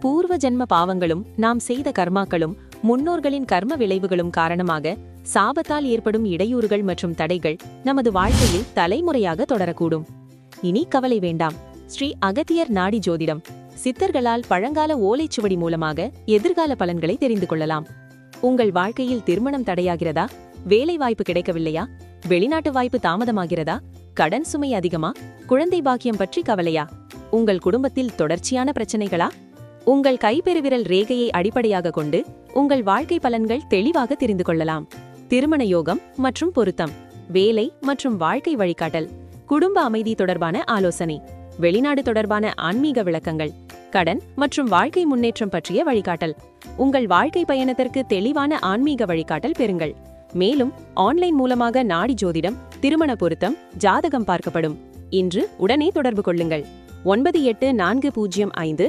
பூர்வ ஜென்ம பாவங்களும் நாம் செய்த கர்மாக்களும் முன்னோர்களின் கர்ம விளைவுகளும் காரணமாக சாபத்தால் ஏற்படும் இடையூறுகள் மற்றும் தடைகள் நமது வாழ்க்கையில் தலைமுறையாக தொடரக்கூடும். இனி கவலை வேண்டாம். ஸ்ரீ அகத்தியர் நாடி ஜோதிடம் சித்தர்களால் பழங்கால ஓலைச்சுவடி மூலமாக எதிர்கால பலன்களை தெரிந்து கொள்ளலாம். உங்கள் வாழ்க்கையில் திருமணம் தடையாகிறதா? வேலை வாய்ப்பு கிடைக்கவில்லையா? வெளிநாட்டு வாய்ப்பு தாமதமாகிறதா? கடன் சுமை அதிகமா? குழந்தை பாக்கியம் பற்றி கவலையா? உங்கள் குடும்பத்தில் தொடர்ச்சியான பிரச்சனைகளா? உங்கள் கைப்பெருவிரல் ரேகையை அடிப்படையாக கொண்டு உங்கள் வாழ்க்கை பலன்கள் தெளிவாக தெரிந்து கொள்ளலாம். திருமண யோகம் மற்றும் பொருத்தம், வேலை மற்றும் வாழ்க்கை வழிகாட்டல், குடும்ப அமைதி தொடர்பான ஆலோசனை, வெளிநாடு தொடர்பான ஆன்மீக விளக்கங்கள், கடன் மற்றும் வாழ்க்கை முன்னேற்றம் பற்றிய வழிகாட்டல். உங்கள் வாழ்க்கை பயணத்திற்கு தெளிவான ஆன்மீக வழிகாட்டல் பெறுங்கள். மேலும் ஆன்லைன் மூலமாக நாடி ஜோதிடம், திருமண பொருத்தம், ஜாதகம் பார்க்கப்படும். இன்று உடனே தொடர்பு கொள்ளுங்கள். 984055